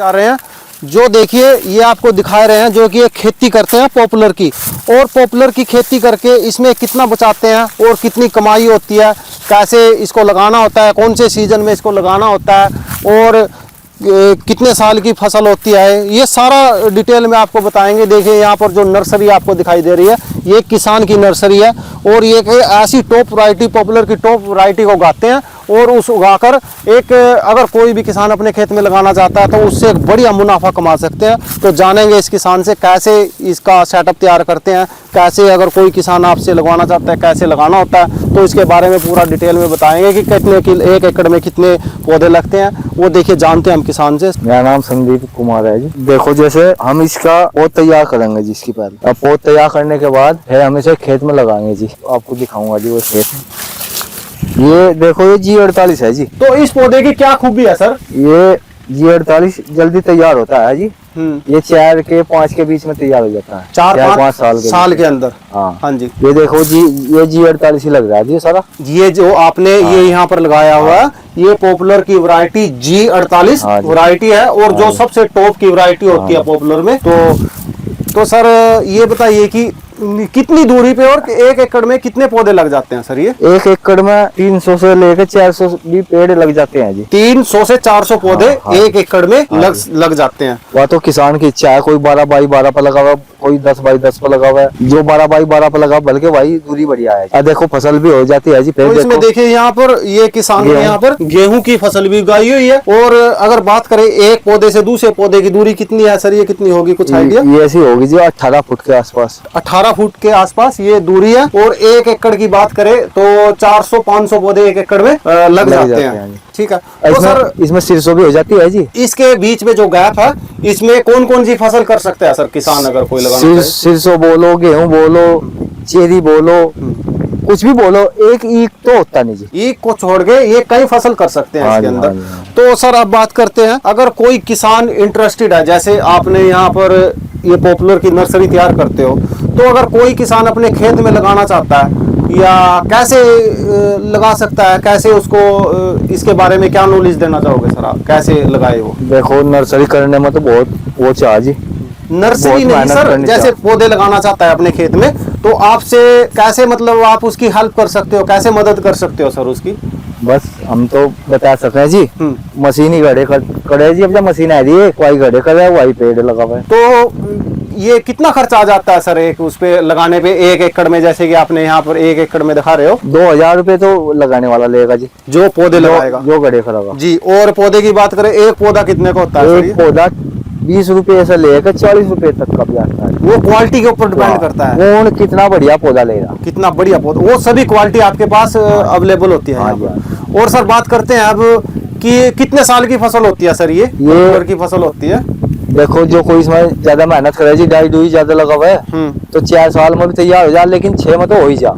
जा रहे हैं जो देखिए ये आपको दिखा रहे हैं जो कि ये खेती करते हैं पॉपुलर की, और पॉपुलर की खेती करके इसमें कितना बचाते हैं और कितनी कमाई होती है, कैसे इसको लगाना होता है, कौन से सीजन में इसको लगाना होता है और कितने साल की फसल होती है, ये सारा डिटेल में आपको बताएंगे। देखिए यहाँ पर जो नर्सरी आपको दिखाई दे रही है ये किसान की नर्सरी है और ये ऐसी टॉप वैरायटी पॉपुलर की टॉप वैरायटी को उगाते हैं और उस उगाकर एक अगर कोई भी किसान अपने खेत में लगाना चाहता है तो उससे एक बढ़िया मुनाफा कमा सकते हैं। तो जानेंगे इस किसान से कैसे इसका सेटअप तैयार करते हैं, कैसे अगर कोई किसान आपसे लगवाना चाहता है कैसे लगाना होता है, तो इसके बारे में पूरा डिटेल में बताएंगे कि कितने की एक एकड़ में कितने पौधे लगते हैं, वो देखिए जानते हैं हम किसान से। मेरा नाम संदीप कुमार है जी। देखो जैसे हम इसका पौध तैयार करेंगे जी, इसकी पहले अब पौध तैयार करने के बाद फिर हम इसे खेत में लगाएंगे जी। आपको दिखाऊंगा जी वो खेत। ये देखो ये G48 है जी। तो इस पौधे की क्या खूबी है सर? ये G48 जल्दी तैयार होता है जी। ये 4 के 5 के बीच में तैयार हो जाता है, 4-5 साल के अंदर। हाँ जी। ये देखो जी ये G48 ही लग रहा है जी सारा। ये जो आपने ये यहाँ पर लगाया हुआ है ये पॉपुलर की वैरायटी G48 वैरायटी है और जो सबसे टॉप की वैरायटी होती है पॉपुलर में। तो सर ये बताइए कि कितनी दूरी पे और एक एकड़ में कितने पौधे लग जाते हैं सर? ये एक एकड़ में 300 से लेकर 400 भी पेड़ लग जाते हैं जी। 300 से 400 पौधे एक एकड़ में लग जाते हैं। वह तो किसान की इच्छा है, कोई 12 बाई 12 पर लगा हुआ, कोई 10 बाई 10 पर लगा हुआ है। जो 12 बाई 12 पर लगा बल्कि भाई दूरी बढ़िया है। देखो फसल भी हो जाती है जी। तो इसमें देखिए यहाँ पर ये किसान ने यहाँ पर गेहूं की फसल भी उगाई हुई है। और अगर बात करें एक पौधे से दूसरे पौधे की दूरी कितनी है सर? ये कितनी होगी कुछ आइडिया? ये ऐसी होगी जी 18 फुट के आसपास। 18 फुट के आसपास ये दूरी है। और एक एकड़ की बात करें तो 400-500 पौधे एक एकड़ में लग जाते हैं। ठीक है। तो सर इसमें सिरसों भी हो जाती है जी। इसके बीच में जो गैप है इसमें कौन कौन सी फसल कर सकते हैं सर किसान अगर कोई लगाना चाहे? सिरसों बोलो, गेहूं बोलो, चेरी बोलो, कुछ भी बोलो, एक ईख तो होता नहीं जी। ईख को छोड़ के ये कई फसल कर सकते हैं इसके अंदर। तो सर अब बात करते हैं अगर कोई किसान इंटरेस्टेड है, जैसे आपने यहाँ पर ये पॉपुलर की नर्सरी तैयार करते हो, तो अगर कोई किसान अपने खेत में लगाना चाहता है या कैसे लगा सकता है, कैसे उसको इसके बारे में क्या नॉलेज देना चाहोगे सर आप, कैसे लगाए वो? देखो नर्सरी करने में तो बहुत वो चाहिए जी। नर्सरी नहीं सर, जैसे पौधे लगाना चाहता है अपने खेत में तो आपसे कैसे मतलब आप उसकी हेल्प कर सकते हो, कैसे मदद कर सकते हो सर उसकी? बस हम तो बता सकते हैं जी। मशीन ही गड़े करे जी। अब जब मशीन आ रही है कोई गड़े कर रहा है वही पेड़ लगा हुआ है। तो ये कितना खर्चा आ जाता है सर एक उस पे लगाने पे एक एकड़ में? जैसे कि आपने यहाँ पर एक एकड़ में दिखा रहे हो 2000 रुपए तो लगाने वाला लेगा जी, जो पौधे लगाएगा, जो गड़े खड़ा जी। और पौधे की बात करें एक पौधा कितने का होता है? एक पौधा 20 रुपए से लेकर 40 रुपए तक का भी आता है। वो क्वालिटी के ऊपर डिपेंड करता है कौन कितना बढ़िया पौधा लेगा, कितना बढ़िया पौधा, वो सभी क्वालिटी आपके पास अवेलेबल होती है। और सर बात करते हैं अब कि कितने साल की फसल होती है सर? ये की फसल होती है। देखो जो कोई इसमें ज्यादा मेहनत करे जी, डाई डुई ज्यादा लगा हुआ है तो 4 साल में भी तैयार हो जाए, लेकिन 6 में तो हो ही जा।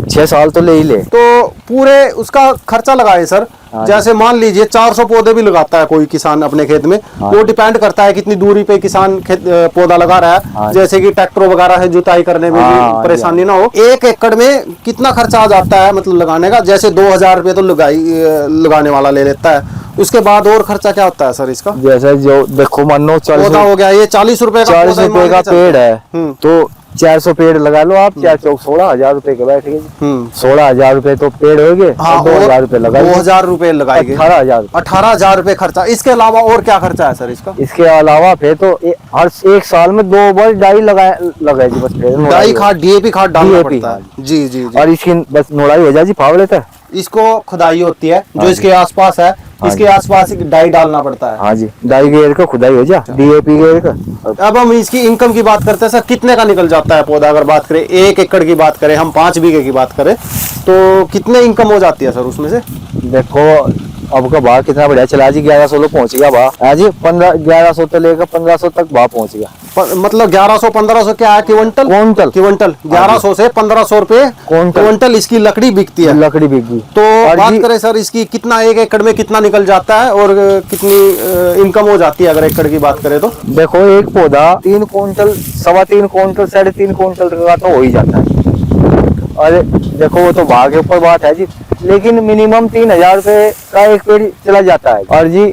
6 साल तो ले ही ले। तो पूरे उसका खर्चा लगाए सर। जैसे मान लीजिए 400 पौधे भी लगाता है कोई किसान अपने खेत में, वो डिपेंड करता है कितनी दूरी पे किसान पौधा लगा रहा है। जैसे कि ट्रैक्टर वगैरह है जुताई करने में भी परेशानी ना हो। एक एकड़ में कितना खर्चा आ जाता है मतलब लगाने का? जैसे 2000 रुपये तो लगाने वाला ले लेता है, उसके बाद और खर्चा क्या होता है सर इसका? जैसे जो देखो मानो पौधा हो गया ये 40 रुपए का पेड़ है तो 400 पेड़ लगा लो आप, 4 चौक 16,000 रुपए के बैठ गए। 16,000 रुपए तो पेड़ हो गए। 2000 रुपए लगा, 2000 रुपए लगाएंगे, 18,000 रुपए खर्चा। इसके अलावा और क्या खर्चा है सर इसका? इसके अलावा फिर तो हर एक साल में 2 बार डाई लगाए जी। बस डाई खाद DAP खाद डालना पड़ता है जी जी। और इसकी बस नोड़ाई हो जाए जी, फावड़े तक इसको खुदाई होती है जो इसके आसपास है, इसके आसपास डाई डालना पड़ता है। हाँ जी, डाई गेर का खुदाई हो जा, DAP गेर का। अब हम इसकी इनकम की बात करते हैं सर, कितने का निकल जाता है पौधा? अगर बात करें 1 एकड़ की बात करें, हम 5 बीघे की बात करें तो कितने इनकम हो जाती है सर उसमें से? देखो अब का भाव कितना बढ़िया चला जी, 1100 लोग पहुंच गया भाव। हाँ जी 1100 से लेकर 1500 तक भाव पहुंच गया। मतलब 1100-1500 क्या है? क्विंटल 1100 से 1500 रुपए क्विंटल इसकी लकड़ी बिकती है। लकड़ी बिकती। तो बात करें सर इसकी कितना एक एकड़ में कितना निकल जाता है और कितनी इनकम हो जाती है अगर एकड़ की बात करें तो? देखो एक पौधा 3 क्विंटल, 3.25 क्विंटल, 3.5 क्विंटल का तो हो ही जाता है। और देखो वो तो भाव के ऊपर बात है जी, लेकिन मिनिमम 3000 रुपए का एक पेड़ चला जाता है। और जी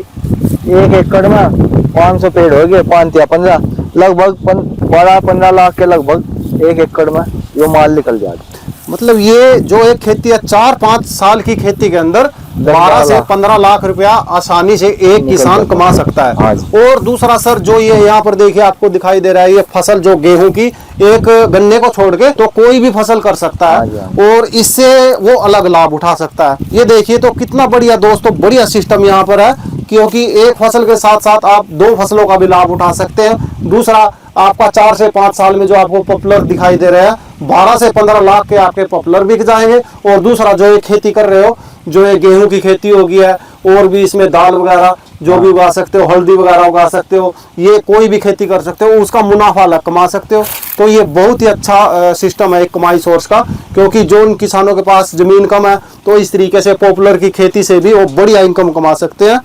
1 एकड़ में 500 पेड़ हो गए, 5 या 15, लगभग 12-15 लाख के लगभग 1 एकड़ में ये माल निकल जाता। मतलब ये जो एक खेती है 4-5 साल की खेती के अंदर 12 से 15 लाख रुपया आसानी से एक किसान कमा सकता है। हाँ जी। और दूसरा सर जो ये यहाँ पर देखिए आपको दिखाई दे रहा है, ये फसल जो गेहूं की, एक गन्ने को छोड़ के तो कोई भी फसल कर सकता हाँ है जी। और इससे वो अलग लाभ उठा सकता है। ये देखिए तो कितना बढ़िया दोस्तों, बढ़िया सिस्टम यहाँ पर है, क्योंकि एक फसल के साथ साथ आप 2 फसलों का भी लाभ उठा सकते हैं। दूसरा आपका 4 से 5 साल में जो आपको पॉपुलर दिखाई दे रहे हैं 12 से 15 लाख के आपके पॉपुलर बिक जाएंगे। और दूसरा जो ये खेती कर रहे हो, जो ये गेहूं की खेती होगी है, और भी इसमें दाल वगैरह जो भी उगा सकते हो, हल्दी वगैरह उगा सकते हो, ये कोई भी खेती कर सकते हो, उसका मुनाफा अलग कमा सकते हो। तो ये बहुत ही अच्छा सिस्टम है एक कमाई सोर्स का, क्योंकि जो उन किसानों के पास जमीन कम है तो इस तरीके से पॉपुलर की खेती से भी वो बढ़िया इनकम कमा सकते हैं।